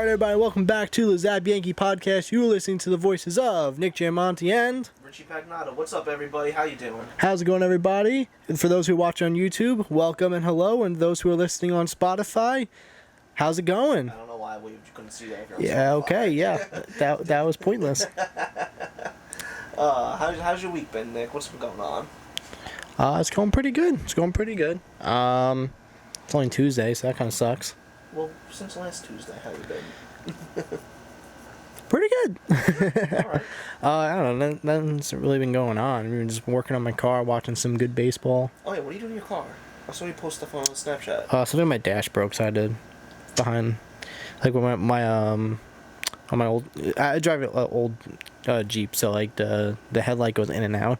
Alright everybody, welcome back to the Zap Yankee Podcast. You are listening to the voices of Nick Giamonti and Richie Pagnotta. What's up, everybody? How you doing? how's it going, everybody? And for those who watch on YouTube, welcome and hello. And those who are listening on Spotify, how's it going? I don't know why you couldn't see that. If you're on Yeah, Spotify. okay, yeah. That was pointless. How's your week been, Nick? What's been going on? It's going pretty good. It's only Tuesday, so that kind of sucks. Well, since last Tuesday, how you been? Pretty good. Alright. I don't know. Nothing's really been going on. I've been just working on my car, watching some good baseball. Oh yeah, what are you doing in your car? I saw you post stuff on Snapchat. Something my dash broke, so I did behind, like when my on my old, I drive an old Jeep, so like the headlight goes in and out,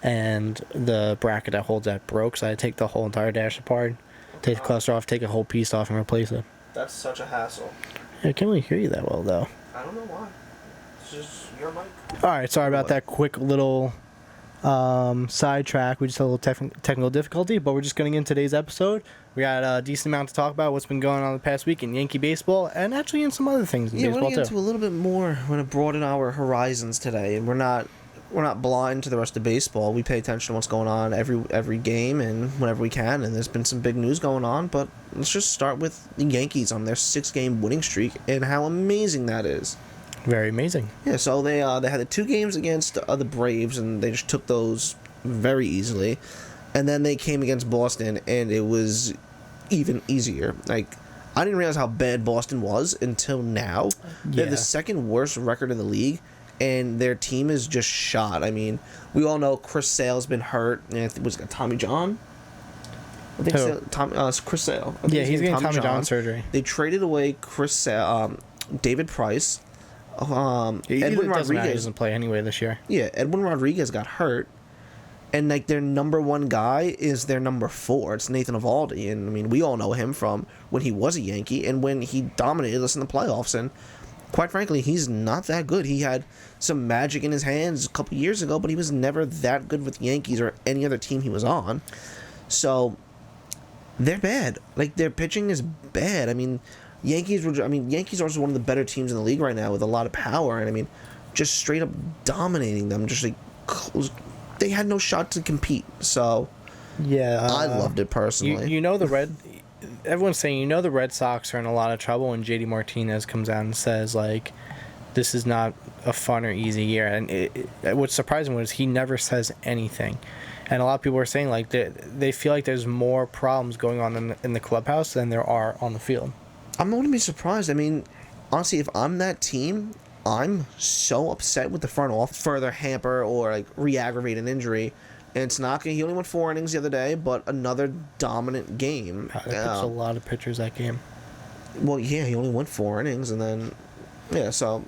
and the bracket that holds that broke, so I had to take the whole entire dash apart, take the cluster off, take a whole piece off, and replace it. That's such a hassle. Yeah, I can't really hear you that well though. I don't know why. It's just your mic. All right, sorry about that quick little sidetrack. We just had a little technical difficulty, but we're just getting in today's episode. We got a decent amount to talk about what's been going on the past week in Yankee baseball, and actually in some other things in baseball we're gonna get too. into a little bit more. We're gonna broaden our horizons today, and we're not blind to the rest of baseball. We pay attention to what's going on every game and whenever we can, and there's been some big news going on, but let's just start with the Yankees on their 6-game winning streak and how amazing that is. Very amazing. Yeah, so they had the 2 games against the Braves, and they just took those very easily, and then they came against Boston, and it was even easier. Like, I didn't realize how bad Boston was until now. They have the second worst record in the league, and their team is just shot. I mean, we all know Chris Sale's been hurt. And was it Tommy John? I think Chris Sale. Yeah, he's getting Tommy John surgery. They traded away Chris Sale, David Price. Edwin Rodriguez doesn't play anyway this year. Yeah, Edwin Rodriguez got hurt, and like their number 1 guy is their number 4. It's Nathan Eovaldi, and I mean we all know him from when he was a Yankee and when he dominated us in the playoffs. And quite frankly, he's not that good. He had some magic in his hands a couple years ago, but he was never that good with the Yankees or any other team he was on. So they're bad. Like their pitching is bad. I mean, Yankees are also one of the better teams in the league right now with a lot of power, and I mean, just straight up dominating them. Just like they had no shot to compete. So yeah, I loved it personally. Everyone's saying the Red Sox are in a lot of trouble when JD Martinez comes out and says like, this is not a fun or easy year. And what's surprising was he never says anything. And a lot of people are saying like they feel like there's more problems going on in the clubhouse than there are on the field. I'm not going to be surprised. I mean, honestly, if I'm that team, I'm so upset with the front office further hamper or like re-aggravate an injury. And it's not going to. He only went 4 innings the other day, but another dominant game. That's a lot of pitchers that game. Well, yeah, he only went 4 innings, and then so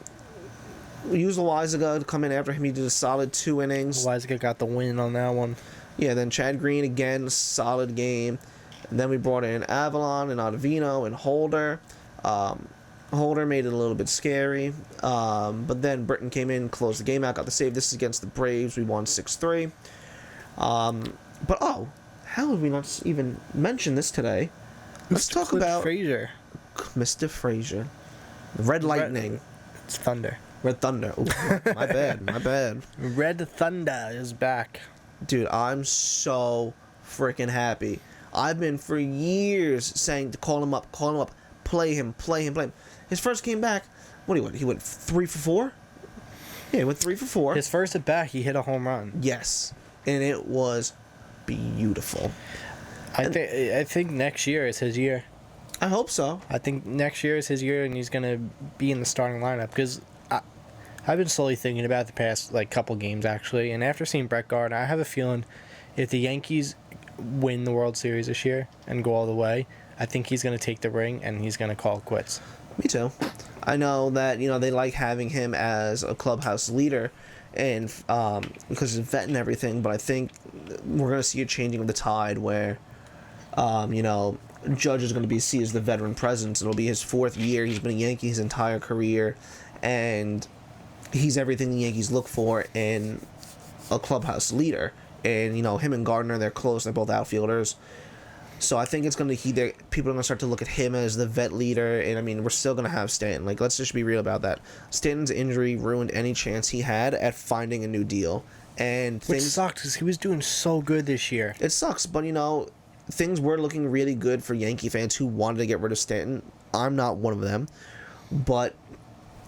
we used Loizaga to come in after him. He did a solid 2 innings. Loizaga got the win on that one. Yeah, then Chad Green again, solid game. And then we brought in Avalon and Ottavino and Holder. Holder made it a little bit scary. But then Britton came in, closed the game out, got the save. This is against the Braves. We won 6-3. But how have we not even mentioned this today? Let's talk about Frazier. Mr. Frazier. Red Lightning. It's Thunder. Red Thunder. Ooh, my bad. Red Thunder is back. Dude, I'm so freaking happy. I've been for years saying to call him up, play him. His first game back, he went 3 for 4? Yeah, he went 3 for 4. His first at bat, he hit a home run. Yes, and it was beautiful. I think next year is his year. I hope so. I think next year is his year, and he's going to be in the starting lineup, because I've been slowly thinking about the past couple games, actually, and after seeing Brett Gardner, I have a feeling if the Yankees win the World Series this year and go all the way, I think he's going to take the ring and he's going to call it quits. Me too. I know that they like having him as a clubhouse leader, and because he's a vet and everything. But I think we're going to see a changing of the tide where, Judge is going to be seen as the veteran presence. It'll be his 4th year. He's been a Yankee his entire career, and he's everything the Yankees look for in a clubhouse leader. And him and Gardner, they're close. They're both outfielders. So I think it's going to people are going to start to look at him as the vet leader, and I mean we're still going to have Stanton. Like, let's just be real about that. Stanton's injury ruined any chance he had at finding a new deal, and Which sucks because he was doing so good this year. It sucks, but things were looking really good for Yankee fans who wanted to get rid of Stanton. I'm not one of them, but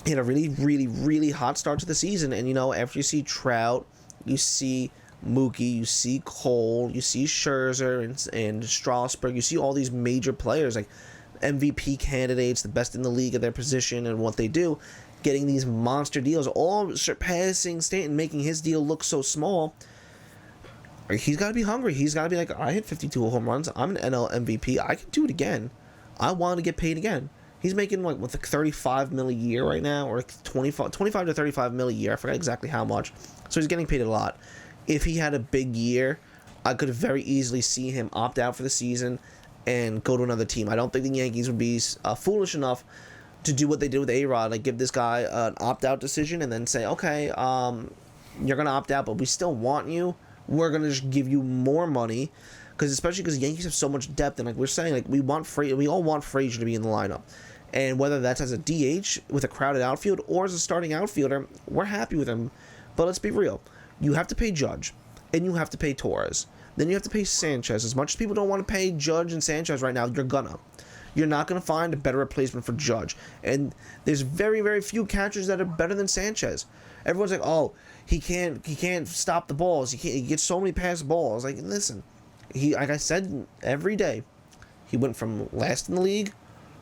he had a really, really, really hot start to the season, and after you see Trout, you see Mookie, you see Cole, you see Scherzer and Strasburg, you see all these major players like MVP candidates, the best in the league at their position and what they do, getting these monster deals, all surpassing Stanton, making his deal look so small. He's got to be hungry. He's got to be like, I hit 52 home runs. I'm an NL MVP. I can do it again. I want to get paid again. He's making like 35 mil a year right now, or like 25 to 35 mil a year. I forgot exactly how much. So he's getting paid a lot. If he had a big year, I could very easily see him opt out for the season and go to another team. I don't think the Yankees would be foolish enough to do what they did with A-Rod, like give this guy an opt-out decision and then say, okay, you're going to opt out, but we still want you. We're going to just give you more money, especially because Yankees have so much depth, and like we're saying, like we all want Frazier to be in the lineup. And whether that's as a DH with a crowded outfield or as a starting outfielder, we're happy with him. But let's be real. You have to pay Judge, and you have to pay Torres. Then you have to pay Sanchez. As much as people don't want to pay Judge and Sanchez right now, you're not going to find a better replacement for Judge. And there's very, very few catchers that are better than Sanchez. Everyone's like, oh, he can't stop the balls. He gets so many pass balls. Like, listen, like I said every day, he went from last in the league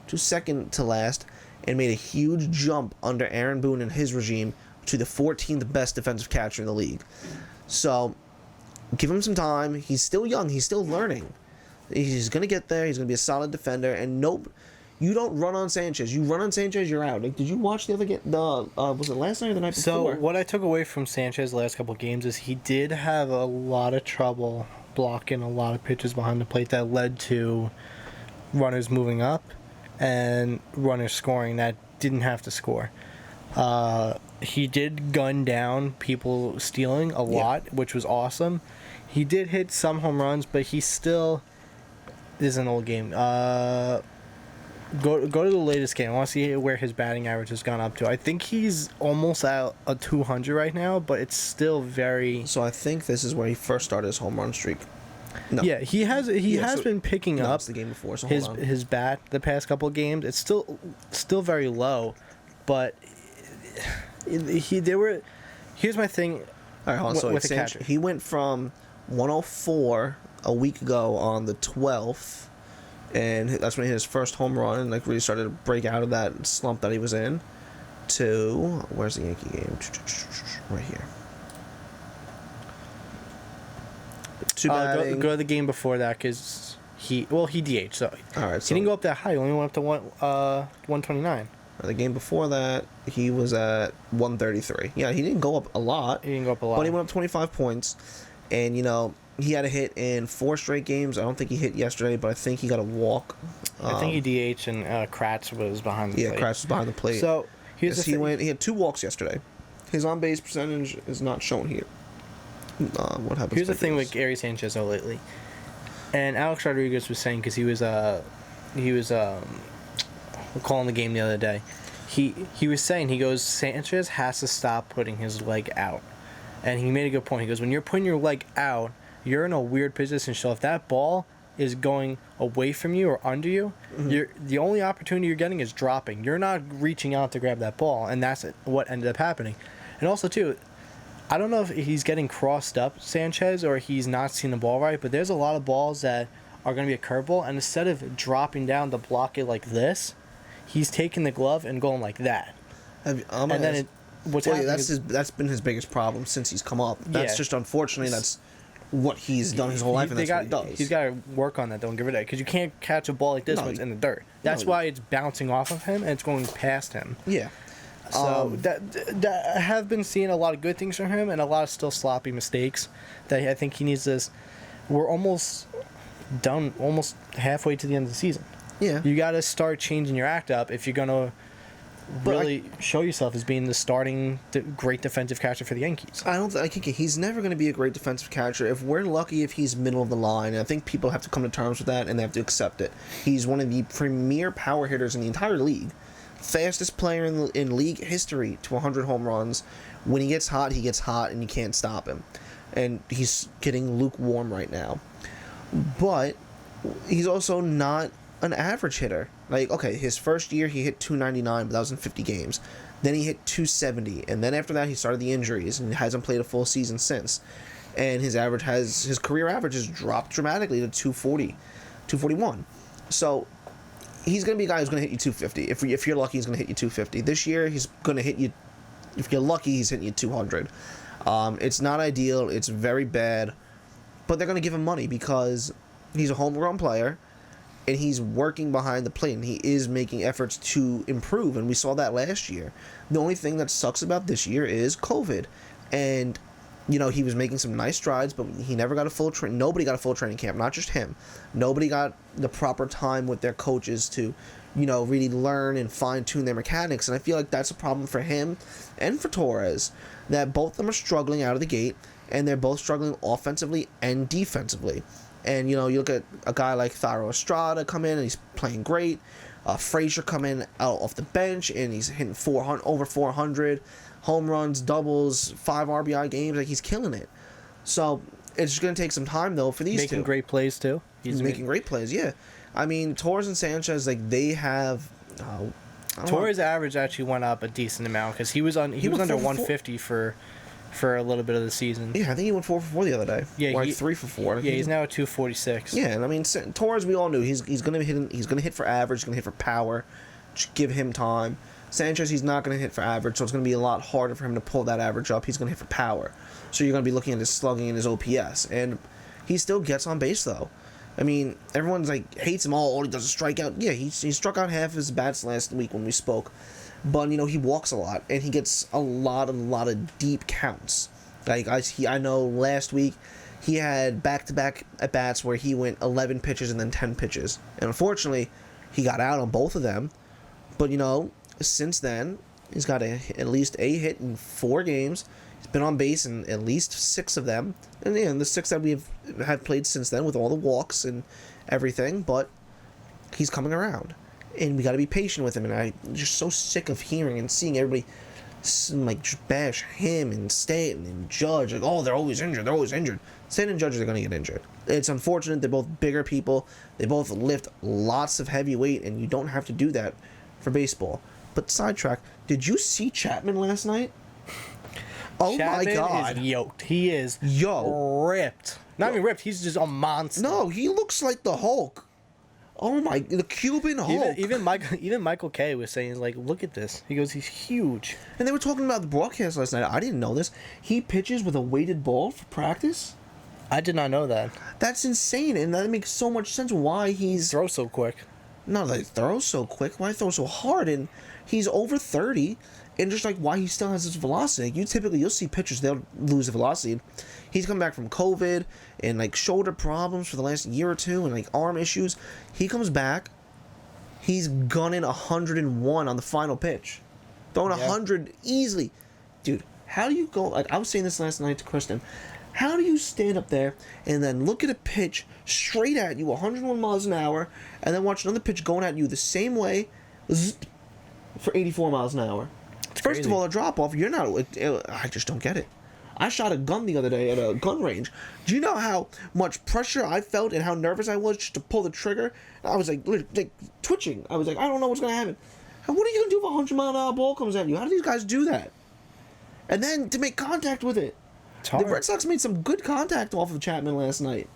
to second to last and made a huge jump under Aaron Boone and his regime to the 14th best defensive catcher in the league. So, give him some time. He's still young. He's still learning. He's going to get there. He's going to be a solid defender. And nope, you don't run on Sanchez. You run on Sanchez, you're out. Like, did you watch the other game? Was it last night or the night before? So, what I took away from Sanchez the last couple of games is he did have a lot of trouble blocking a lot of pitches behind the plate that led to runners moving up and runners scoring that didn't have to score. He did gun down people stealing a lot, which was awesome. He did hit some home runs, but he still is an old game. Go to the latest game. I want to see where his batting average has gone up to. I think he's almost at a 200 right now, but it's still very... So I think this is where he first started his home run streak. No. Yeah, he has been picking up the game before, so his bat the past couple of games. It's still very low, but here's my thing. All right, hold on. With the catcher. He went from 104 a week ago on the 12th, and that's when he hit his first home run and like really started to break out of that slump that he was in. To where's the Yankee game? Right here. Go to the game before that because he DH. So all right, he didn't go up that high. He only went up to 129. The game before that, he was at 133. Yeah, he didn't go up a lot. He didn't go up a lot. But he went up 25 points. And, he had a hit in 4 straight games. I don't think he hit yesterday, but I think he got a walk. I think he DH and Kratz was behind the plate. Yeah, Kratz was behind the plate. So, here's the thing. He had 2 walks yesterday. His on-base percentage is not shown here. What happens? Here's the thing with Gary Sanchez lately. And Alex Rodriguez was saying, because he was calling the game the other day, he was saying, he goes, Sanchez has to stop putting his leg out. And he made a good point. He goes, when you're putting your leg out, you're in a weird position. So if that ball is going away from you or under you, the only opportunity you're getting is dropping. You're not reaching out to grab that ball, and that's what ended up happening. And also, too, I don't know if he's getting crossed up, Sanchez, or he's not seeing the ball right, but there's a lot of balls that are going to be a curveball, and instead of dropping down to block it like this, he's taking the glove and going like that. That's been his biggest problem since he's come up. That's just unfortunately that's what he's done his whole life, and that's what he does. He's got to work on that. Don't give it that, because you can't catch a ball like this when it's in the dirt. That's why it's bouncing off of him and it's going past him. Yeah. So that I have been seeing a lot of good things from him and a lot of still sloppy mistakes that I think he needs this. We're almost done, almost halfway to the end of the season. Yeah. You got to start changing your act up if you're going to really show yourself as being the starting great defensive catcher for the Yankees. I think he's never going to be a great defensive catcher. If we're lucky, if he's middle of the line, and I think people have to come to terms with that and they have to accept it. He's one of the premier power hitters in the entire league, fastest player in league history to 100 home runs. When he gets hot, and you can't stop him. And he's getting lukewarm right now. But he's also not an average hitter. Like, okay, his first year he hit 299, but that was in 50 games. Then he hit 270, and then after that he started the injuries and hasn't played a full season since. And his career average has dropped dramatically to 240, 241. So he's going to be a guy who's going to hit you 250. If you're lucky, he's going to hit you 250. This year he's going to hit you, if you're lucky, he's hitting you 200. It's not ideal. It's very bad. But they're going to give him money because he's a homegrown player and he's working behind the plate and he is making efforts to improve. And we saw that last year. The only thing that sucks about this year is COVID. And, you know, he was making some nice strides, but he never got a full nobody got a full training camp, not just him. Nobody got the proper time with their coaches to, you know, really learn and fine-tune their mechanics. And I feel like that's a problem for him and for Torres, that both of them are struggling out of the gate, and they're both struggling offensively and defensively. And, you know, you look at a guy like Thairo Estrada come in, and he's playing great. Frazier come in out off the bench, and he's hitting over 400 home runs, doubles, 5 RBI games. Like, he's killing it. So it's just going to take some time, though, for these two. Making great plays, too. He's making great plays, yeah. I mean, Torres and Sanchez, like, they have... Torres' average actually went up a decent amount because he was under 150 for a little bit of the season. Yeah, I think he went 4 for 4 the other day. Yeah, or like 3 for 4. Yeah, he's now at 246. Yeah, and I mean, Torres, we all knew he's gonna hit for average, he's gonna hit for power. Just give him time. Sanchez, he's not gonna hit for average, so it's gonna be a lot harder for him to pull that average up. He's gonna hit for power, so you're gonna be looking at his slugging and his OPS, and he still gets on base though. I mean, everyone's like hates him. All he does is strike out. Yeah, he struck out half his bats last week when we spoke. But, you know, he walks a lot, and he gets a lot of deep counts. Like, I know last week he had back-to-back at-bats where he went 11 pitches and then 10 pitches. And unfortunately, he got out on both of them. But, you know, since then, he's got at least a hit in 4 games. He's been on base in at least 6 of them. And, yeah, the 6 that we've had played since then with all the walks and everything. But he's coming around. And we got to be patient with him. And I'm just so sick of hearing and seeing everybody like just bash him and Stanton and Judge. Like, oh, they're always injured. Stanton and Judge are going to get injured. It's unfortunate. They're both bigger people. They both lift lots of heavy weight, and you don't have to do that for baseball. But sidetrack, did you see Chapman last night? Oh Chapman my God. Chapman is yoked. He is ripped. Not even ripped. He's just a monster. No, he looks like the Hulk. Oh my, the Cuban Hulk. Even Michael K was saying, like, look at this. He goes, he's huge. And they were talking about the broadcast last night. I didn't know this. He pitches with a weighted ball for practice? I did not know that. That's insane, and that makes so much sense why he's... Throws so quick. No, like, throws so quick. Why throw so hard? And he's over 30, and just like why he still has this velocity. You'll see pitchers, they'll lose the velocity. He's come back from COVID and like shoulder problems for the last year or two and like arm issues. He comes back, he's gunning 101 on the final pitch. Throwing 100 easily. Dude, how do you go, like I was saying this last night to Kristen, how do you stand up there and then look at a pitch straight at you, 101 miles an hour, and then watch another pitch going at you the same way for 84 miles an hour? First of all, a drop-off, you're not... I just don't get it. I shot a gun the other day at a gun range. Do you know how much pressure I felt and how nervous I was just to pull the trigger? I was like twitching. I was like, I don't know what's going to happen. And what are you going to do if a 100-mile-an-hour ball comes at you? How do these guys do that? And then to make contact with it. The Red Sox made some good contact off of Chapman last night.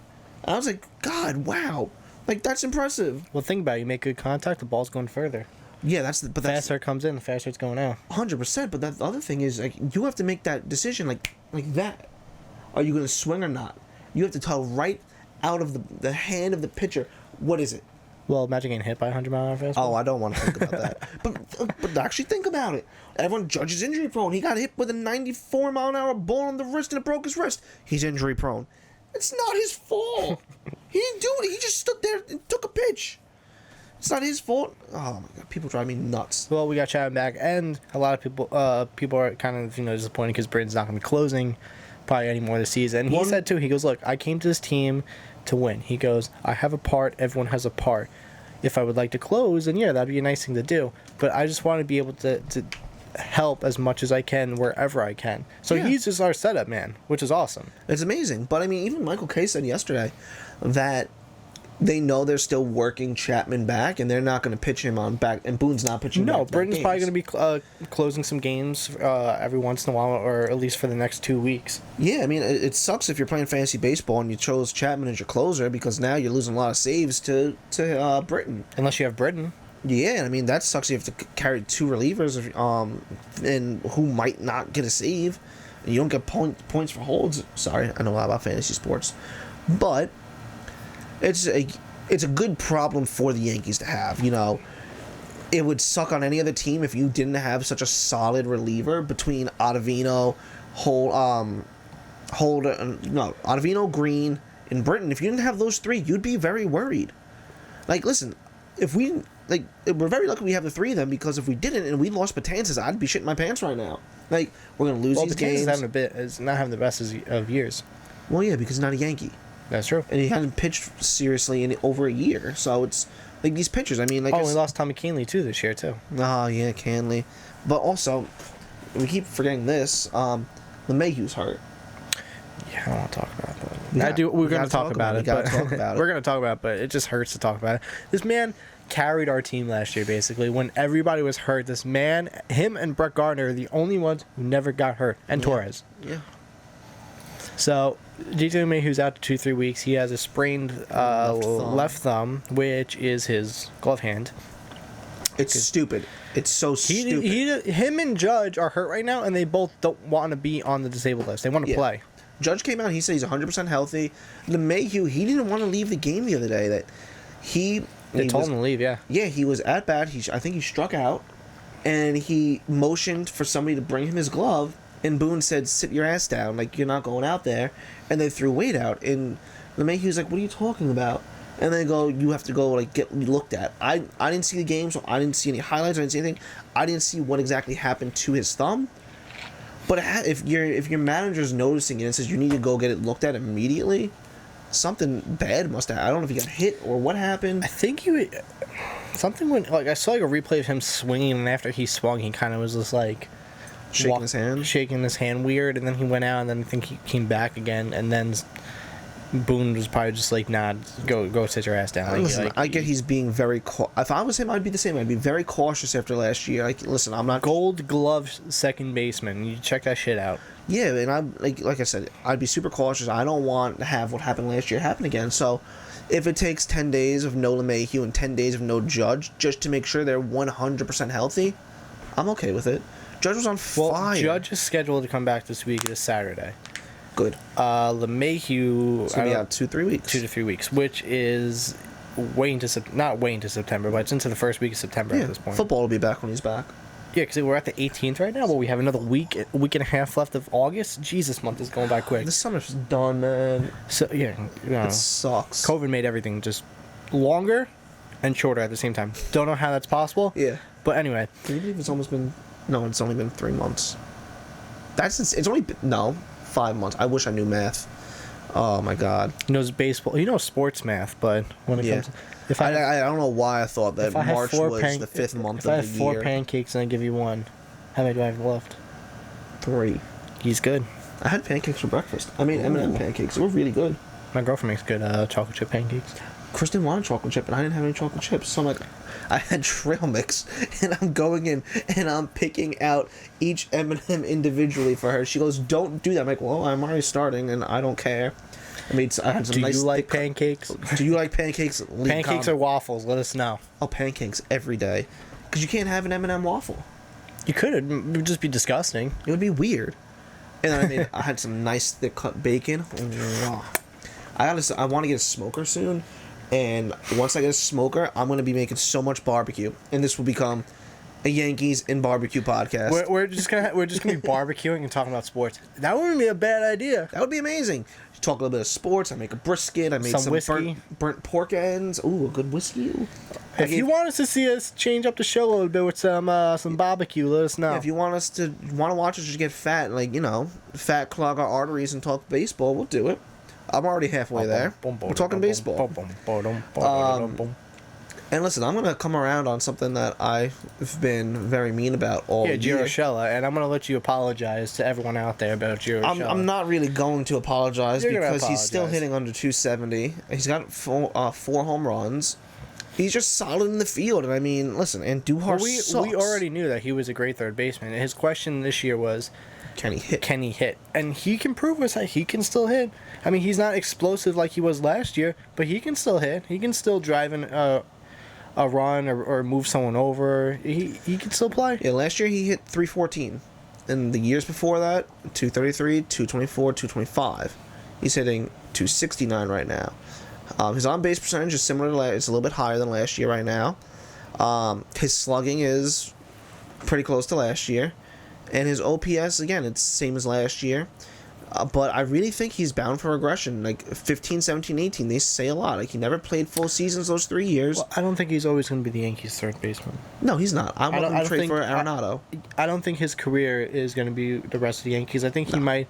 And I was like, God, wow. Like, that's impressive. Well, think about it. You make good contact, the ball's going further. Yeah, that's the faster it comes in, the faster it's going out. 100%. But the other thing is, like, you have to make that decision like that. Are you going to swing or not? You have to tell right out of the hand of the pitcher. What is it? Well, imagine getting hit by a 100-mile-an-hour fastball. Oh, I don't want to think about that. But actually think about it. Everyone judges injury prone. He got hit with a 94-mile-an-hour ball on the wrist and it broke his wrist. He's injury prone. It's not his fault. He didn't do it. He just stood there and took a pitch. It's not his fault. Oh my god, people drive me nuts. Well, we got Chapman back, and a lot of people are kind of disappointed because Britton's not going to be closing probably anymore this season. And he said too, he goes, "Look, I came to this team to win." He goes, "I have a part. Everyone has a part. If I would like to close, then yeah, that'd be a nice thing to do. But I just want to be able to help as much as I can wherever I can." So he's just our setup man, which is awesome. It's amazing. But I mean, even Michael Kay said yesterday that they know they're still working Chapman back, and they're not going to pitch him on back. And Boone's not pitching. No, back Britton's games. probably going to be closing some games every once in a while, or at least for the next 2 weeks. Yeah, I mean, it sucks if you're playing fantasy baseball and you chose Chapman as your closer because now you're losing a lot of saves to Britton. Unless you have Britton. Yeah, I mean that sucks. You have to carry 2 relievers, and who might not get a save. And you don't get points for holds. Sorry, I know a lot about fantasy sports, but it's a good problem for the Yankees to have. It would suck on any other team if you didn't have such a solid reliever between Ottavino, Ottavino, Green, and Britton. If you didn't have those 3, you'd be very worried. Like, listen, we're very lucky we have the 3 of them, because if we didn't and we lost Betances, I'd be shitting my pants right now. Like, we're gonna lose these games. Is not having the best of years. Well, yeah, because he's not a Yankee. That's true. And he hasn't pitched seriously in over a year. So it's like these pitchers. I mean, like, we lost Tommy Kahnle too this year too. Oh yeah, Canley. But also, we keep forgetting this. LeMahieu's hurt. Yeah, I don't want to talk about that. We're going to talk about it. We're going to talk about it, but it just hurts to talk about it. This man carried our team last year, basically. When everybody was hurt, this man, him and Brett Gardner are the only ones who never got hurt. And Torres. Yeah. So, J.T. LeMahieu's out to 2-3 weeks. He has a sprained left thumb, which is his glove hand. It's stupid. It's so stupid. Him and Judge are hurt right now, and they both don't want to be on the disabled list. They want to play. Judge came out. He said he's 100% healthy. LeMahieu, he didn't want to leave the game the other day. They told him to leave, yeah. Yeah, he was at bat. I think he struck out, and he motioned for somebody to bring him his glove, and Boone said, "Sit your ass down, like, you're not going out there." And they threw Wade out, and LeMahieu's like, "What are you talking about?" And they go, "You have to go, like, get looked at." I didn't see the game, so I didn't see any highlights. I didn't see anything. I didn't see what exactly happened to his thumb. But if your manager's noticing it and says you need to go get it looked at immediately, something bad must have. I don't know if he got hit or what happened. I think something went. Like, I saw like a replay of him swinging, and after he swung, he kind of was just like shaking his hand weird, and then he went out, and then I think he came back again, and then Boone was probably just like, "Nah, go sit your ass down." Listen, I get he's being very. If I was him, I'd be the same. I'd be very cautious after last year. Like, listen, I'm not Gold Glove second baseman. You check that shit out. Yeah, and I'm like I said, I'd be super cautious. I don't want to have what happened last year happen again. So, if it takes 10 days of no LeMahieu and 10 days of no Judge just to make sure they're 100% healthy, I'm okay with it. Judge was on fire. Judge is scheduled to come back this week. This Saturday. Good. LeMahieu. It's gonna be out 2-3 weeks. 2 to 3 weeks, which is not way into September, but it's into the first week of September at this point. Football will be back when he's back. Yeah, because we're at the 18th right now, but we have another week and a half left of August. Jesus, month is going by quick. This summer's done, man. So yeah, it sucks. COVID made everything just longer and shorter at the same time. Don't know how that's possible. Yeah. But anyway, can you believe it's almost been? No, it's only been 3 months. It's only been, 5 months. I wish I knew math. Oh my god. He knows baseball. He knows sports math, but when it comes, I don't know why I thought that March was the 5th month of the year. If I have 4 pancakes and I give you 1, how many do I have left? 3. He's good. I had pancakes for breakfast. I made M&M pancakes. They were really good. My girlfriend makes good chocolate chip pancakes. Kristen wanted chocolate chip, and I didn't have any chocolate chips. So I'm like, I had trail mix, and I'm going in, and I'm picking out each M&M individually for her. She goes, "Don't do that." I'm like, "Well, I'm already starting, and I don't care." I had some nice. Do you like pancakes? Do you like pancakes? Pancakes or waffles? Let us know. Oh, pancakes every day, because you can't have an M&M waffle. You could. It would just be disgusting. It would be weird. And then I had some nice thick cut bacon. I want to get a smoker soon. And once I get a smoker, I'm going to be making so much barbecue. And this will become a Yankees and barbecue podcast. We're just gonna be barbecuing and talking about sports. That wouldn't be a bad idea. That would be amazing. Talk a little bit of sports. I make a brisket. I made some whiskey. burnt pork ends. Ooh, a good whiskey. Ooh. If you want us to see us change up the show a little bit with some barbecue, let us know. If you want to watch us just get fat, like, you know, fat, clog our arteries and talk baseball, we'll do it. I'm already halfway there. We're talking baseball. And listen, I'm going to come around on something that I've been very mean about all year. Yeah, Giroshella, and I'm going to let you apologize to everyone out there about Giroshella. I'm not really going to apologize because he's still apologize. hitting under 270. He's got four home runs. He's just solid in the field. And I mean, listen, and Duhar sucks. We already knew that he was a great third baseman. His question this year was, can he hit? Can he hit? And he can prove us that he can still hit. I mean, he's not explosive like he was last year, but he can still hit. He can still drive a run or move someone over. He can still play. Yeah, last year he hit 314. And the years before that, 233, 224, 225. He's hitting 269 right now. His on-base percentage is similar to last. It's a little bit higher than last year right now. His slugging is pretty close to last year. And his OPS, again, it's the same as last year. But I really think he's bound for regression. Like 15, 17, 18, they say a lot. Like he never played full seasons those 3 years. Well, I don't think he's always going to be the Yankees' third baseman. No, he's not. I want him to trade for Arenado. I don't think his career is going to be the rest of the Yankees. I think he might.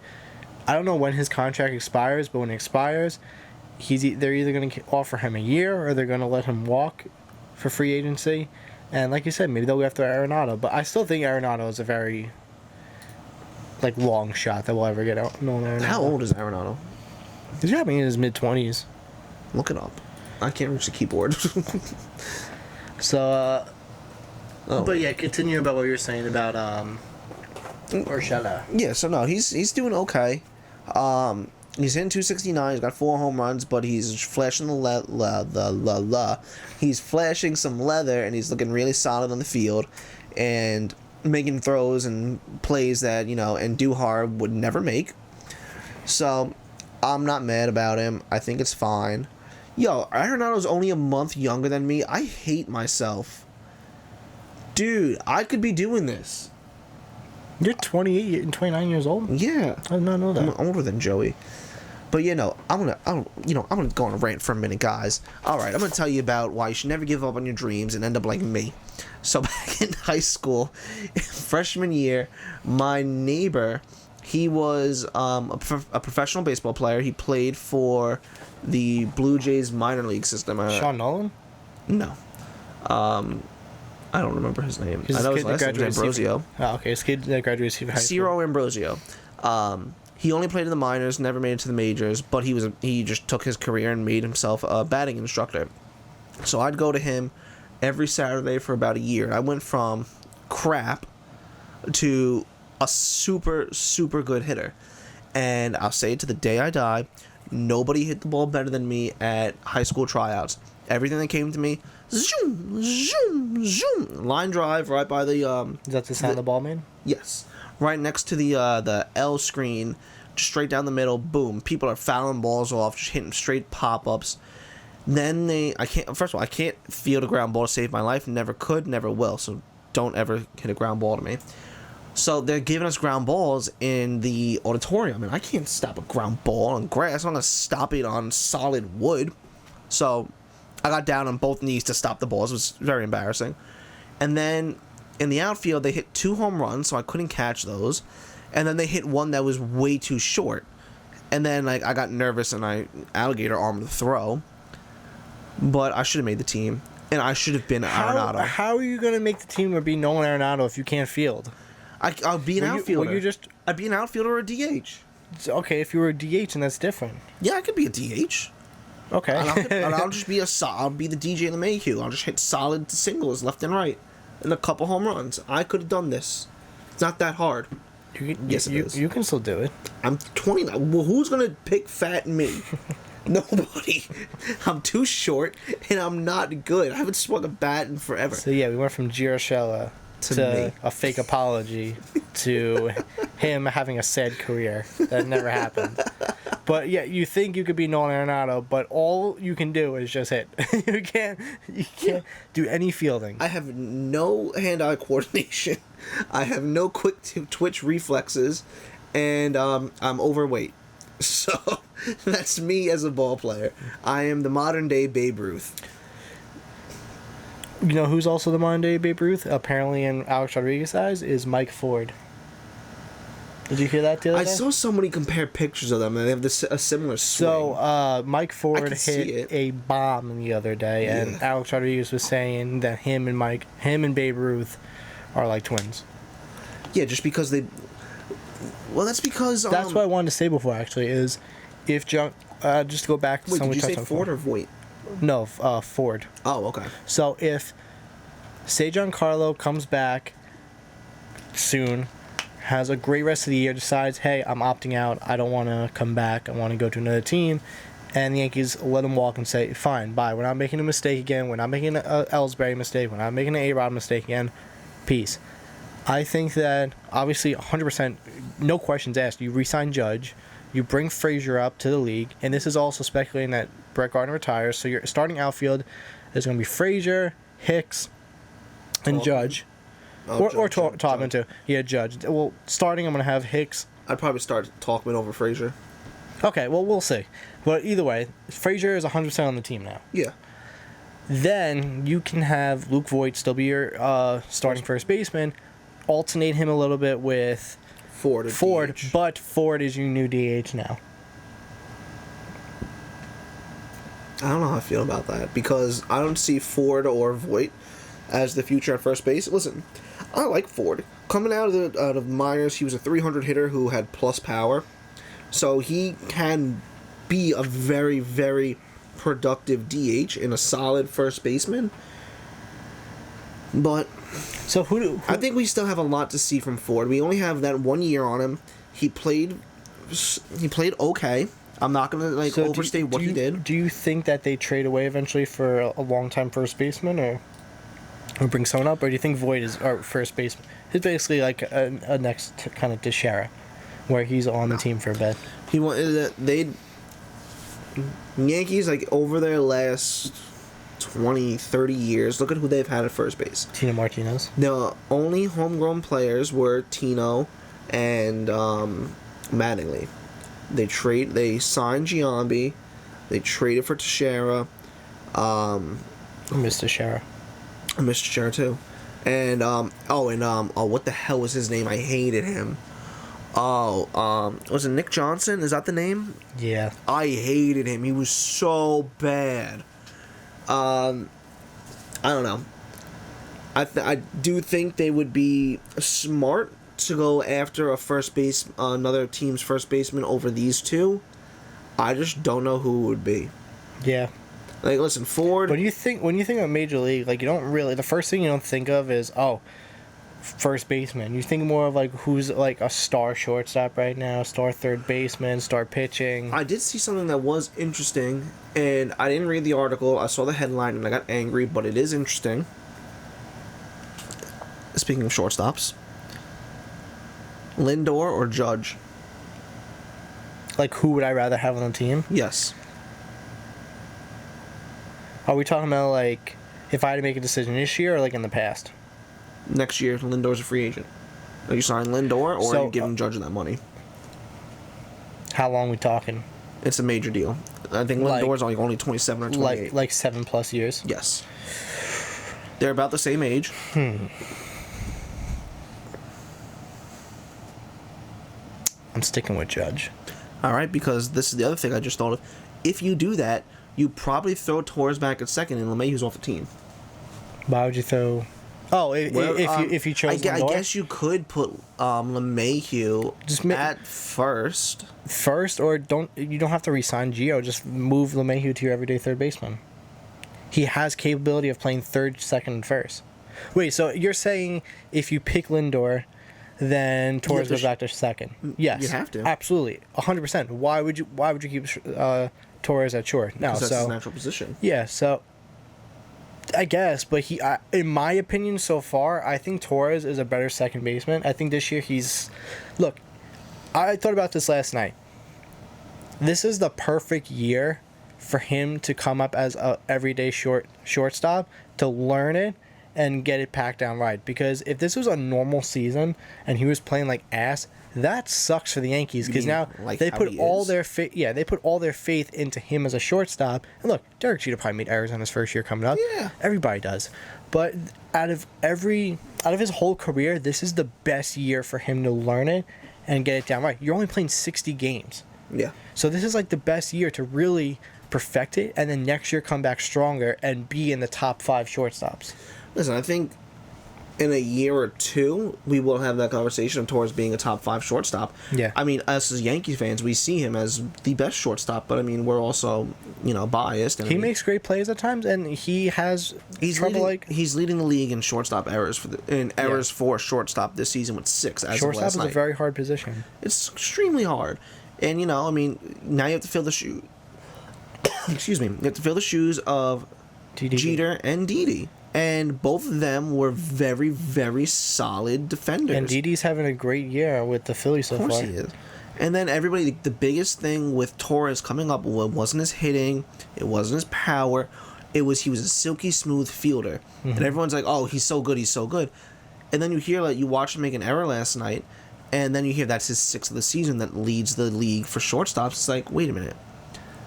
I don't know when his contract expires, but when it expires, they're either going to offer him a year or they're going to let him walk for free agency. And like you said, maybe they'll go after Arenado. But I still think Arenado is a very long shot that we'll ever get out. No, Arenado. How old is Arenado? He's probably in his mid-20s. Look it up. I can't reach the keyboard. So, but yeah, continue about what you're saying about Urshela. Yeah, so no, he's doing okay. He's hitting 269. He's got 4 home runs, but he's flashing he's flashing some leather, and he's looking really solid on the field, and making throws and plays that, you know, and Duhar would never make. So I'm not mad about him. I think it's fine. Yo, Arenado's only a month younger than me. I hate myself. Dude, I could be doing this. You're 28 and 29 years old? Yeah. I did not know that. I'm older than Joey. But I'm gonna go on a rant for a minute, guys. All right, I'm gonna tell you about why you should never give up on your dreams and end up like me. So back in high school, freshman year, my neighbor, he was a professional baseball player. He played for the Blue Jays minor league system. Sean Nolan? No. I don't remember his name. I know his last name was Ambrosio. Oh, okay. His kid that graduated high school. Ciro Ambrosio. He only played in the minors, never made it to the majors, but he just took his career and made himself a batting instructor. So I'd go to him every Saturday for about a year. I went from crap to a super, super good hitter. And I'll say it to the day I die, nobody hit the ball better than me at high school tryouts. Everything that came to me, zoom, zoom, zoom, line drive right by the... Is that the sound the ball made? Yes. Right next to the L screen, just straight down the middle, boom. People are fouling balls off, just hitting straight pop-ups. Then I can't field a ground ball to save my life. Never could, never will. So don't ever hit a ground ball to me. So they're giving us ground balls in the auditorium, and I can't stop a ground ball on grass. I'm going to stop it on solid wood. So I got down on both knees to stop the balls. It was very embarrassing. And then in the outfield, they hit 2 home runs, so I couldn't catch those. And then they hit one that was way too short. And then I got nervous and I alligator armed the throw. But I should have made the team, and I should have been Arenado. How are you going to make the team or be Nolan Arenado if you can't field? I'll be an outfielder. I'd be an outfielder or a DH. Okay, if you were a DH, and that's different. Yeah, I could be a DH. Okay. And I'll just be I'll be the DJ in the Mayhew. I'll just hit solid singles left and right, and a couple home runs. I could have done this. It's not that hard. Yes, it is. You can still do it. I'm 29. Well, who's gonna pick fat me? Nobody. I'm too short, and I'm not good. I haven't swung a bat in forever. So yeah, we went from Giroshella to a fake apology to him having a sad career that never happened. But yeah, you think you could be Nolan Arenado, but all you can do is just hit. you can't do any fielding. I have no hand-eye coordination. I have no quick twitch reflexes, and I'm overweight. So that's me as a ball player. I am the modern-day Babe Ruth. You know who's also the modern day Babe Ruth? Apparently, in Alex Rodriguez's eyes, is Mike Ford. Did you hear that the other day? I saw somebody compare pictures of them, and they have a similar swing. So, Mike Ford see hit it. a bomb the other day, and Yeah. Alex Rodriguez was saying that him and Babe Ruth are like twins. Yeah, just because they... Well, that's because... That's what I wanted to say before, actually, is if John... just to go back to Wait, something did we you touched say on Ford or Voight? No, Ford. Oh, okay. So if, say, Giancarlo comes back soon, has a great rest of the year, decides, hey, I'm opting out, I don't want to come back, I want to go to another team, and the Yankees let him walk and say, fine, bye, we're not making a mistake again, we're not making an Ellsbury mistake, we're not making an A-Rod mistake again, peace. I think that, obviously, 100%, no questions asked, you re-sign Judge, you bring Frazier up to the league, and this is also speculating that Brett Gardner retires, so your starting outfield is going to be Frazier, Hicks, and Tallman. Judge. Or Topman too. Yeah, Judge. Well, starting I'm going to have Hicks. I'd probably start Talkman over Frazier. Okay, well, we'll see. But either way, Frazier is 100% on the team now. Yeah. Then you can have Luke Voigt still be your starting first baseman, alternate him a little bit with Ford, DH. but Ford is your new DH now. I don't know how I feel about that, because I don't see Ford or Voight as the future at first base. Listen, I like Ford. Coming out of minors, he was a 300 hitter who had plus power, so he can be a very, very productive DH and a solid first baseman. But So who I think we still have a lot to see from Ford. We only have that 1 year on him. He played okay. I'm not gonna so overstate what he did. Do you think that they trade away eventually for a long-time first baseman, or bring someone up, or do you think Voigt is our first baseman? He's basically like a next kind of Teixeira, where he's on the team for a bit. He wanted Yankees, like, over their last 20, 30 years, look at who they've had at first base. Tino Martinez. The only homegrown players were Tino and Mattingly. They signed Giambi. They traded for Teixeira. Mr. Teixeira. Mr. Teixeira too. And what the hell was his name? I hated him. Was it Nick Johnson? Is that the name? Yeah. I hated him. He was so bad. I don't know. I do think they would be smart to go after another team's first baseman over these two. I just don't know who it would be. Yeah. Like, listen, Ford. When you think of Major League, like, you don't really, the first thing you don't think of is, first baseman. You think more of like who's like a star shortstop right now, star third baseman, star pitching. I did see something that was interesting, and I didn't read the article. I saw the headline and I got angry, but it is interesting. Speaking of shortstops, Lindor or Judge? Like, who would I rather have on the team? Yes. Are we talking about, like, if I had to make a decision this year or, like, in the past? Next year, Lindor's a free agent. Are you signing Lindor, or are you giving Judge that money? How long we talking? It's a major deal. I think Lindor's only 27 or 28. Like 7+ years? Yes. They're about the same age. I'm sticking with Judge. All right, because this is the other thing I just thought of. If you do that, you probably throw Torres back at second, and LeMahieu's off the team. Why would you throw? Oh, if you chose I guess you could put LeMahieu at first. First, or you don't have to re-sign Gio. Just move LeMahieu to your everyday third baseman. He has capability of playing third, second, and first. Wait, so you're saying if you pick Lindor, then Torres goes back to second? Yes, you have to. Absolutely, 100%. Why would you keep Torres at short? No, that's his natural position. Yeah, so I guess, but in my opinion so far, I think Torres is a better second baseman. I think this year look, I thought about this last night. this is the perfect year for him to come up as a everyday shortstop, to learn it and get it packed down right. Because if this was a normal season and he was playing like ass, that sucks for the Yankees, because now like they how put he all is? their they put all their faith into him as a shortstop. And look, Derek Jeter probably made errors on his first year coming up. Yeah. Everybody does. But out of his whole career, this is the best year for him to learn it and get it down right. You're only playing 60 games. Yeah. So this is like the best year to really perfect it, and then next year come back stronger and be in the top 5 shortstops. Listen, I think in a year or two, we will have that conversation towards being a top 5 shortstop. Yeah. I mean, us as Yankees fans, we see him as the best shortstop, but I mean, we're also, biased. And He I mean, makes great plays at times, and he has trouble he's leading the league in shortstop errors for shortstop this season with 6 as of shortstop last is night. a very hard position. It's extremely hard. And, now you have to fill the shoe. Excuse me. You have to fill the shoes of TDD. Jeter and Didi. And both of them were very, very solid defenders. And Didi's having a great year with the Phillies so Of course far. he is. And then everybody, the biggest thing with Torres coming up wasn't his hitting, it wasn't his power, he was a silky smooth fielder. Mm-hmm. And everyone's like, oh, he's so good. And then you hear, you watch him make an error last night, and then you hear that's his 6th of the season that leads the league for shortstops. It's like, wait a minute.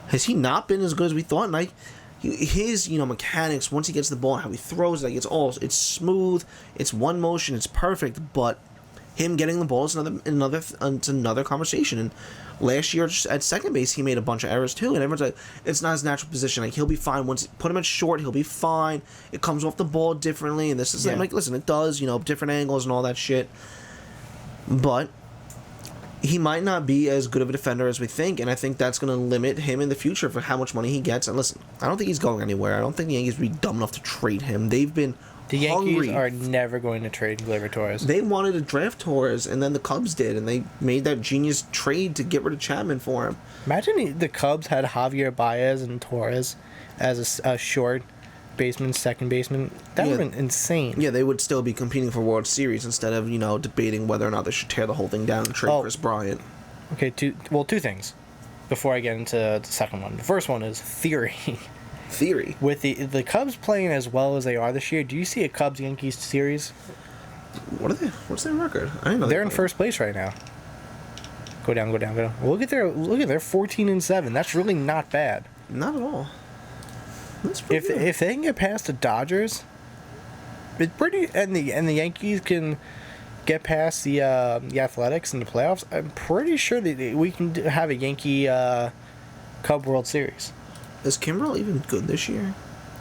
Has he not been as good as we thought? And his mechanics, once he gets the ball, how he throws it, it's smooth, it's one motion, it's perfect. But him getting the ball is another conversation. And last year at second base, he made a bunch of errors too. And everyone's like, it's not his natural position. Like, he'll be fine. Once put him at short, he'll be fine. It comes off the ball differently, and this is listen, it does, different angles and all that shit. But he might not be as good of a defender as we think, and I think that's going to limit him in the future for how much money he gets. And listen, I don't think he's going anywhere. I don't think the Yankees would be dumb enough to trade him. They've been The Yankees hungry. are never going to trade Gleyber Torres. They wanted to draft Torres, and then the Cubs did, and they made that genius trade to get rid of Chapman for him. Imagine the Cubs had Javier Baez and Torres as a short baseman, second baseman. That would have been insane. Yeah, they would still be competing for World Series instead of, debating whether or not they should tear the whole thing down and trade Chris Bryant. Okay, two things before I get into the second one. The first one is theory. Theory. With the Cubs playing as well as they are this year, do you see a Cubs-Yankees series? What are they? What's their record? I didn't know They're in first place right now. Go down. Look at their 14-7. That's really not bad. Not at all. That's pretty good. If they can get past the Dodgers, it's pretty, and the Yankees can get past the Athletics in the playoffs, I'm pretty sure that we can have a Yankee Cub World Series. Is Kimbrel even good this year?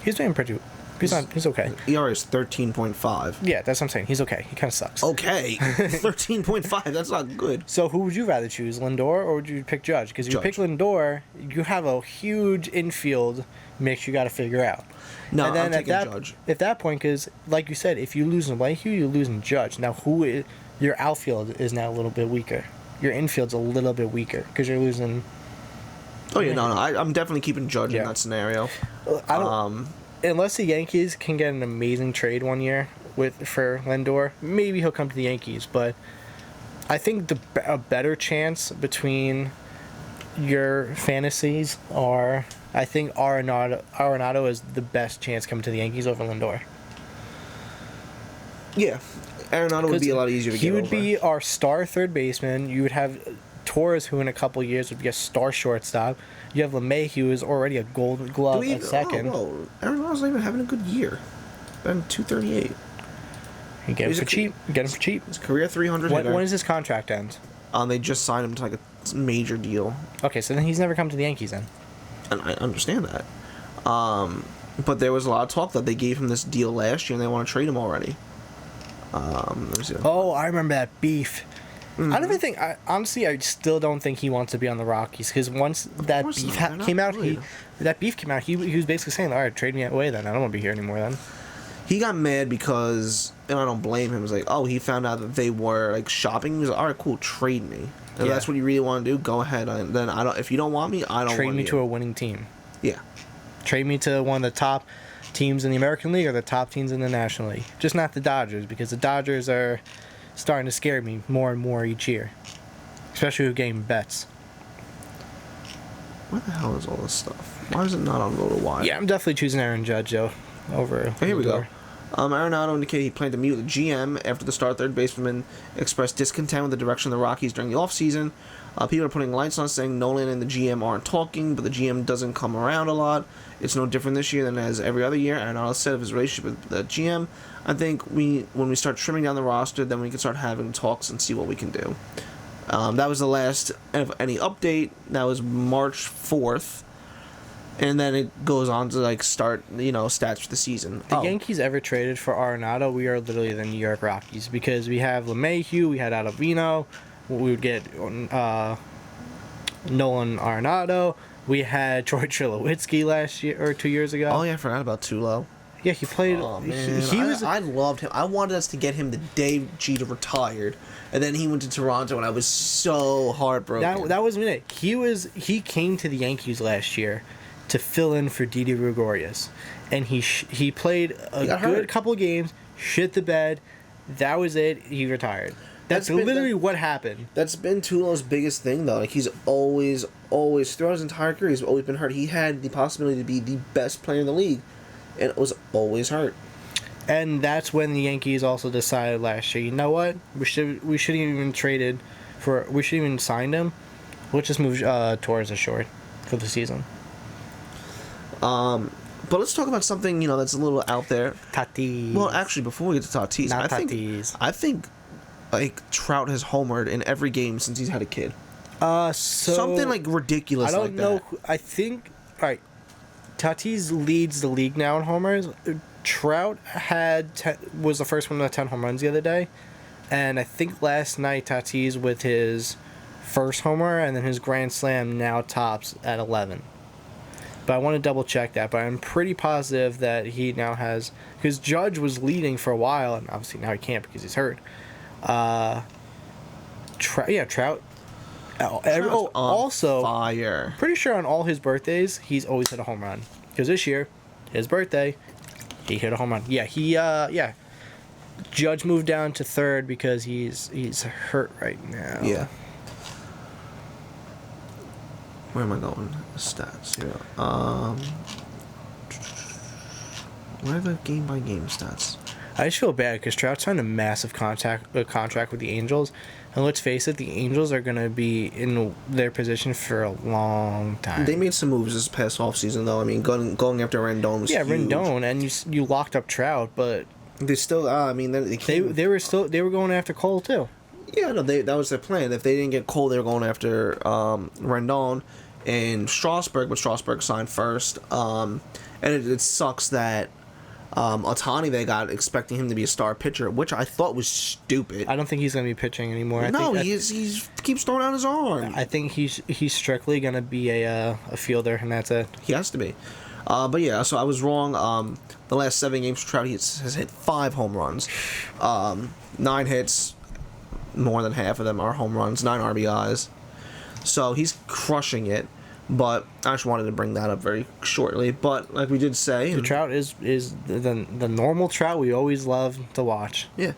He's doing pretty. He's okay. ERA is 13.5. Yeah, that's what I'm saying. He's okay. He kind of sucks. Okay, 13.5. That's not good. So who would you rather choose, Lindor, or would you pick Judge? Because if you pick Lindor, you have a huge infield mix you got to figure out. No, and then I'm taking Judge. At that point, because like you said, if you lose in Leahy, you lose in Judge. Now, your outfield is now a little bit weaker. Your infield's a little bit weaker because you're losing. Oh yeah, no, I'm definitely keeping Judge in that scenario. I don't. Unless the Yankees can get an amazing trade one year for Lindor, maybe he'll come to the Yankees. But I think a better chance between your fantasies are, I think Arenado is the best chance coming to the Yankees over Lindor. Yeah, Arenado would be a lot easier to get over. He would be our star third baseman. You would have Torres, who in a couple years would be a star shortstop. You have LeMay, who is already a Gold Glove at second. Oh, Arenado's not even having a good year. Been 238. You get him for cheap. His career 300 hitter. When does his contract end? They just signed him to like a major deal. Okay, so then he's never come to the Yankees then. And I understand that. But there was a lot of talk that they gave him this deal last year and they want to trade him already. Let me see. Oh, I remember that beef. Mm-hmm. I don't even think. Honestly, I still don't think he wants to be on the Rockies because once that beef came out, he was basically saying, "All right, trade me away then. I don't want to be here anymore then." He got mad because, and I don't blame him. It was like, oh, he found out that they were like shopping. He was like, all right, cool, trade me. If that's what you really want to do, go ahead. Then I don't. If you don't want me, I don't. Trade me to a winning team. Yeah. Trade me to one of the top teams in the American League or the top teams in the National League. Just not the Dodgers, because the Dodgers are starting to scare me more and more each year, especially with game bets. Where the hell is all this stuff? Why is it not on RotoWire? Yeah, I'm definitely choosing Aaron Judge, though, over. Here we go. Lindor. Arenado indicated he planned to meet with the GM after the start. Third baseman expressed discontent with the direction of the Rockies during the offseason. People are putting lights on, saying Nolan and the GM aren't talking, but the GM doesn't come around a lot. It's no different this year than as every other year. Arenado said of his relationship with the GM, I think when we start trimming down the roster, then we can start having talks and see what we can do. That was the last of any update. That was March 4th. And then it goes on to like start, stats for the season. The Yankees ever traded for Arenado, we are literally the New York Rockies, because we have LeMahieu, we had Ottavino, we would get Nolan Arenado, we had Troy Tulowitzki last year or 2 years ago. Oh yeah, I forgot about Tulo. Yeah, he played. Oh man, he was. I loved him. I wanted us to get him the day Jeter retired, and then he went to Toronto, and I was so heartbroken. That was me. He came to the Yankees last year to fill in for Didi Gregorius, and he played a good couple of games, shit the bed. That was it. He retired. That's literally what happened. That's been Tulo's biggest thing, though. Like, he's always throughout his entire career, he's always been hurt. He had the possibility to be the best player in the league, and it was always hurt. And that's when the Yankees also decided last year, you know what? We shouldn't even signed him. We'll just move Torres to short for the season. But let's talk about something, that's a little out there. Tatis. Well, actually, before we get to Tatis, I think like Trout has homered in every game since he's had a kid. So something like ridiculous. I don't know. I think Tatis leads the league now in homers. Trout was the first one to 10 home runs the other day, and I think last night Tatis with his first homer and then his grand slam now tops at 11. But I want to double check that. But I'm pretty positive that he now has, because Judge was leading for a while, and obviously now he can't because he's hurt. Trout. Also, fire. Pretty sure on all his birthdays he's always hit a home run. Because this year, his birthday, he hit a home run. Yeah, Judge moved down to third because he's hurt right now. Yeah. Where am I going? Stats here. Where are the game by game stats? I just feel bad because Trout signed a massive contract with the Angels, and let's face it, the Angels are gonna be in their position for a long time. They made some moves this past offseason, though. I mean, going after Rendon was huge. Rendon, and you locked up Trout, but they still. They were going after Cole too. Yeah, no, that was their plan. If they didn't get Cole, they were going after Rendon and Strasburg, but Strasburg signed first. And it sucks that Ohtani they got expecting him to be a star pitcher, which I thought was stupid. I don't think he's going to be pitching anymore. He keeps throwing out his arm. I think he's strictly going to be a fielder, and that's it. He has to be. But yeah, so I was wrong. The last 7 games for Trout, he has hit 5 home runs, 9 hits. More than half of them are home runs, 9 RBIs. So he's crushing it. But I just wanted to bring that up very shortly. But like we did say, the Trout is the normal Trout we always love to watch. Yeah,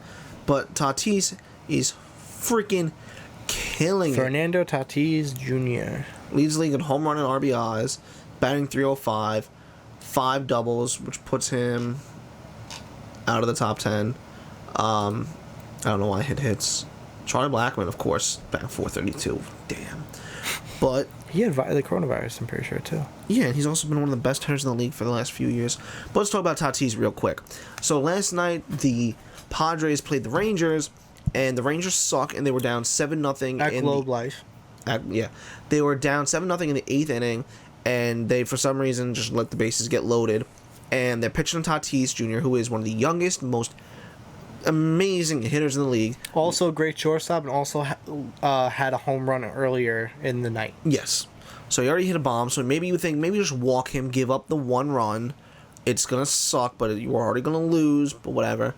but Tatis is freaking killing Fernando Tatis Jr. Leads the league in home run and RBIs, batting .305, 5 doubles, which puts him out of the top 10. I don't know why I hit hits. Charlie Blackmon, of course, batting .432. Damn. But he had the coronavirus, I'm pretty sure, too. Yeah, and he's also been one of the best hitters in the league for the last few years. But let's talk about Tatis real quick. So last night, the Padres played the Rangers, and the Rangers suck, and they were down 7-0. At Globe Life. Yeah. They were down 7-0 in the 8th inning, and they, for some reason, just let the bases get loaded. And they're pitching Tatis Jr., who is one of the youngest, most amazing hitters in the league. Also a great shortstop, and also had a home run earlier in the night. Yes. So he already hit a bomb, so maybe you think, maybe just walk him, give up the 1 run. It's going to suck, but you're already going to lose, but whatever.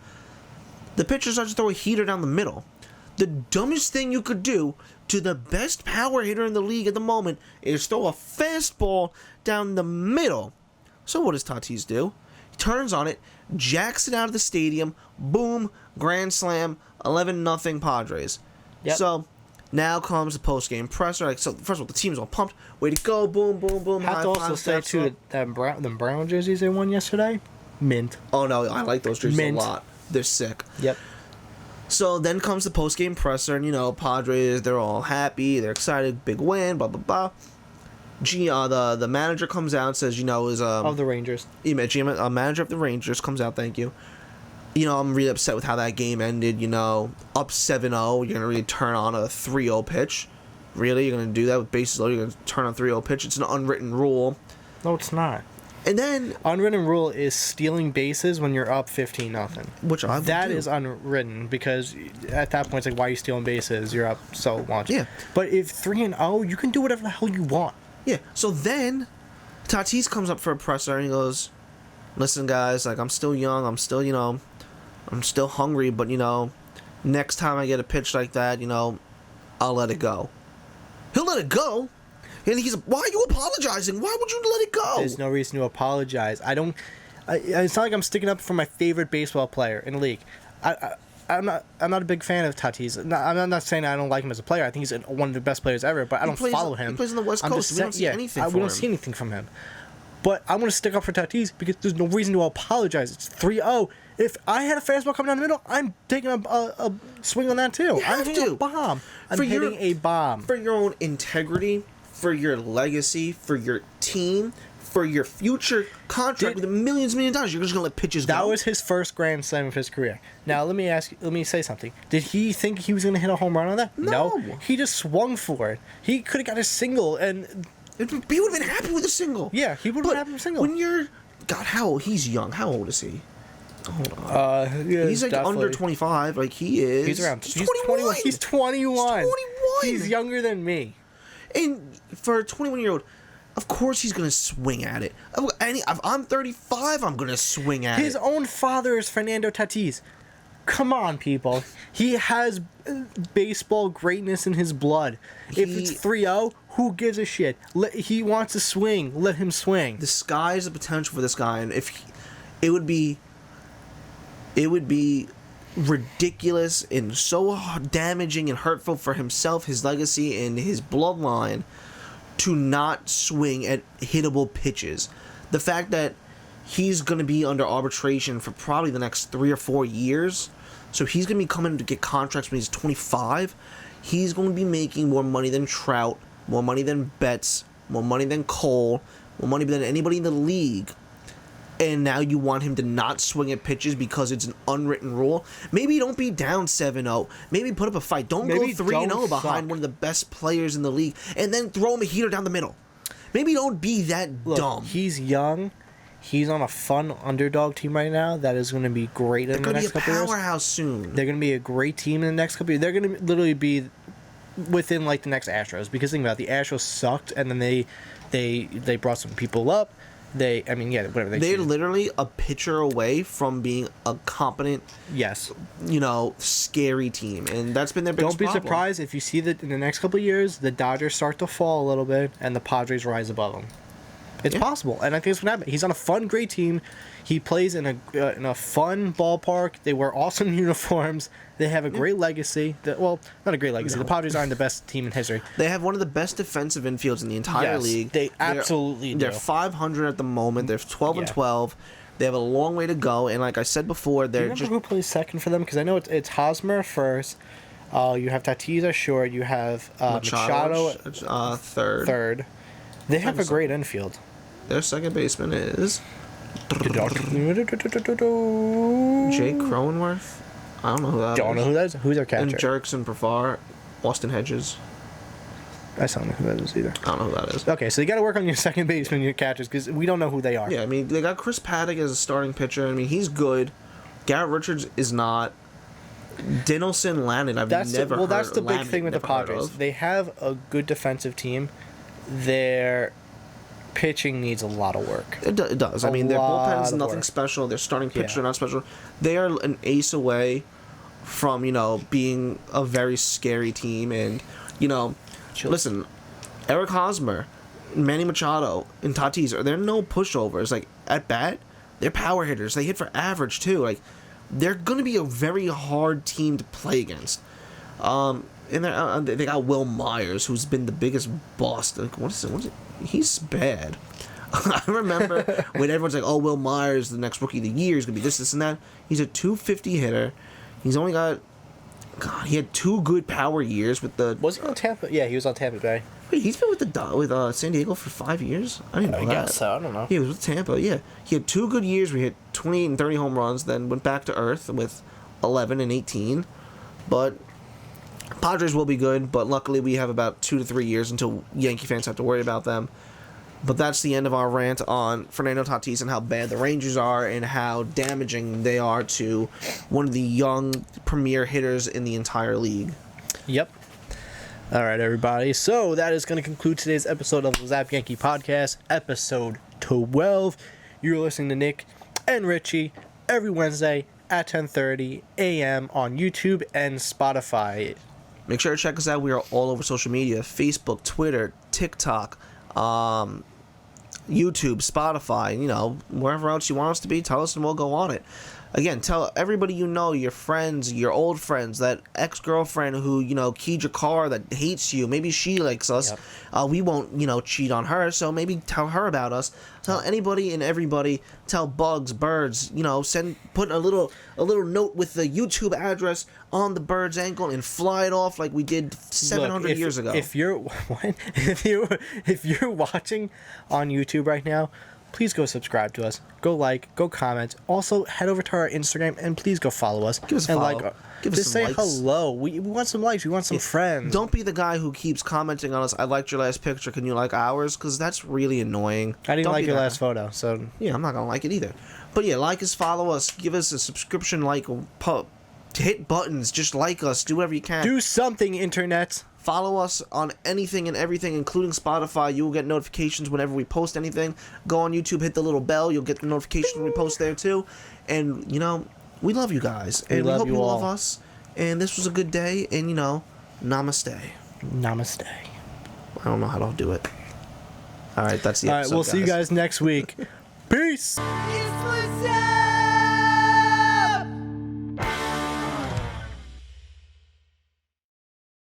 The pitcher starts to throw a heater down the middle. The dumbest thing you could do to the best power hitter in the league at the moment is throw a fastball down the middle. So what does Tatis do? He turns on it, jacks it out of the stadium, boom, grand slam, 11-0 Padres. Yep. So Now comes the post-game presser. Like, so first of all, the team's all pumped. Way to go! Boom, boom, boom. I have to high also five, say steps too up. that the brown jerseys they won yesterday, mint. Oh no, I like those jerseys Mint. a lot. They're sick. Yep. So then comes the post-game presser, and Padres, they're all happy, they're excited, big win, blah blah blah. The manager comes out and says, Of the Rangers. a manager of the Rangers comes out, thank you. I'm really upset with how that game ended, up 7-0, you're going to really turn on a 3-0 pitch. Really? You're going to do that with bases loaded? You're going to turn on a 3-0 pitch? It's an unwritten rule. No, it's not. And then... Unwritten rule is stealing bases when you're up 15-0. Which I would That do. is unwritten, because at that point, it's like, why are you stealing bases? You're up so much. Yeah. But if 3-0, you can do whatever the hell you want. Yeah, so then Tatis comes up for a presser and he goes, listen, guys, like, I'm still young, I'm still, I'm still hungry, but, next time I get a pitch like that, I'll let it go. He'll let it go. And he's, why are you apologizing? Why would you let it go? There's no reason to apologize. It's not like I'm sticking up for my favorite baseball player in the league. I'm not a big fan of Tatis. I'm not saying I don't like him as a player. I think he's one of the best players ever, but I don't follow him. He plays on the West Coast. We don't see anything from him. We don't see anything from him. But I'm going to stick up for Tatis because there's no reason to apologize. It's 3-0. If I had a fastball coming down the middle, I'm taking a swing on that too. I'm hitting a bomb. I'm hitting a bomb. For your own integrity, for your legacy, for your team, for your future contract with millions of dollars, you're just going to let pitches go? That was his first grand slam of his career. Now, let me say something. Did he think he was going to hit a home run on that? No. He just swung for it. He could have got a single, and he would have been happy with a single. Yeah, he would have been happy with a single. When you're... God, he's young. How old is he? Hold on. Yeah, he's like definitely under 25. Like, he is. He's around. He's 21. He's 21. He's 21. He's younger than me. And for a 21-year-old, of course he's going to swing at it. If I'm 35, I'm going to swing at it. His own father is Fernando Tatis. Come on, people. He has baseball greatness in his blood. If it's 3-0, who gives a shit? He wants to swing. Let him swing. The sky's the potential for this guy, and it would be ridiculous and so damaging and hurtful for himself, his legacy, and his bloodline to not swing at hittable pitches. The fact that he's going to be under arbitration for probably the next 3 or 4 years, so he's going to be coming to get contracts when he's 25. He's going to be making more money than Trout, more money than Betts, more money than Cole, more money than anybody in the league. And now you want him to not swing at pitches because it's an unwritten rule. Maybe don't be down 7-0. Maybe put up a fight. Don't go 3-0 behind one of the best players in the league and then throw him a heater down the middle. Maybe don't be that dumb. He's young. He's on a fun underdog team right now that is going to be great in the next couple years. They're going to be a powerhouse soon. They're going to be a great team in the next couple years. They're going to literally be within like the next Astros, because think about it, the Astros sucked and then they brought some people up. They're literally a pitcher away from being a competent, scary team, and that's been their biggest problem. Don't be surprised if you see that in the next couple of years the Dodgers start to fall a little bit and the Padres rise above them. It's possible, and I think it's going to happen. He's on a fun, great team. He plays in a fun ballpark. They wear awesome uniforms. They have a great legacy. Not a great legacy. No. The Padres aren't the best team in history. They have one of the best defensive infields in the entire league. They absolutely do. They're 500 at the moment. They're 12-12. They have a long way to go, and like I said before, they're just... who plays second for them? Because I know it's Hosmer first. You have Tatis at short. You have Machado third. They have a great infield. Their second baseman is Jake Cronenworth. I don't know who that is. Don't know who that is. Who's their catcher? And Jerkson Profar, Austin Hedges. I don't know who that is either. I don't know who that is. Okay, so you got to work on your second baseman, your catchers, because we don't know who they are. Yeah, I mean, they got Chris Paddock as a starting pitcher. I mean, he's good. Garrett Richards is not. Dinelson Lannon, That's the big thing with the Padres. They have a good defensive team. Their pitching needs a lot of work. It does. I mean, their bullpen's nothing special. Their starting pitchers are not special. They are an ace away from, being a very scary team. And, listen, Eric Hosmer, Manny Machado, and Tatis, they're no pushovers. Like, at bat, they're power hitters. They hit for average, too. Like, they're going to be a very hard team to play against. And they got Will Myers, who's been the biggest bust. Like, what is it? He's bad. I remember when everyone's like, "Oh, Will Myers, the next rookie of the year, is gonna be this, and that." He's a 250 hitter. He's only got. God, he had 2 good power years with the. Was he on Tampa? Yeah, he was on Tampa Bay. Wait, he's been with San Diego for 5 years. I didn't know I that. guess so. I don't know. He was with Tampa. Yeah, he had 2 good years where he hit 28 and 30 home runs. Then went back to earth with 11 and 18. But Padres will be good. But luckily, we have about 2 to 3 years until Yankee fans have to worry about them. But that's the end of our rant on Fernando Tatis and how bad the Rangers are and how damaging they are to one of the young premier hitters in the entire league. Yep. All right, everybody. So that is going to conclude today's episode of the Zap Yankee Podcast, episode 12. You're listening to Nick and Richie every Wednesday at 10:30 a.m. on YouTube and Spotify. Make sure to check us out. We are all over social media: Facebook, Twitter, TikTok, YouTube, Spotify, wherever else you want us to be, tell us and we'll go on it. Again, tell everybody you know, your friends, your old friends, that ex-girlfriend who, keyed your car that hates you. Maybe she likes us. Yep. We won't, cheat on her, so maybe tell her about us. Tell anybody and everybody. Tell bugs, birds, put a little note with the YouTube address on the bird's ankle and fly it off like we did 700 years ago. If you're watching on YouTube right now, please go subscribe to us. Go like, go comment. Also, head over to our Instagram and please go follow us. Give us a follow. Just say hello. We want some likes. We want some friends. Don't be the guy who keeps commenting on us. I liked your last picture. Can you like ours? Because that's really annoying. I didn't like your last photo, so yeah, I'm not gonna like it either. But yeah, like us, follow us, give us a subscription, hit buttons, just like us, do whatever you can. Do something, internet. Follow us on anything and everything, including Spotify. You will get notifications whenever we post anything. Go on YouTube, hit the little bell. You'll get the notification when we post there too. And, we love you guys. And we hope you love us. And this was a good day. And, namaste. Namaste. I don't know how to do it. All right, that's the episode, All right, we'll see you guys next week. Peace.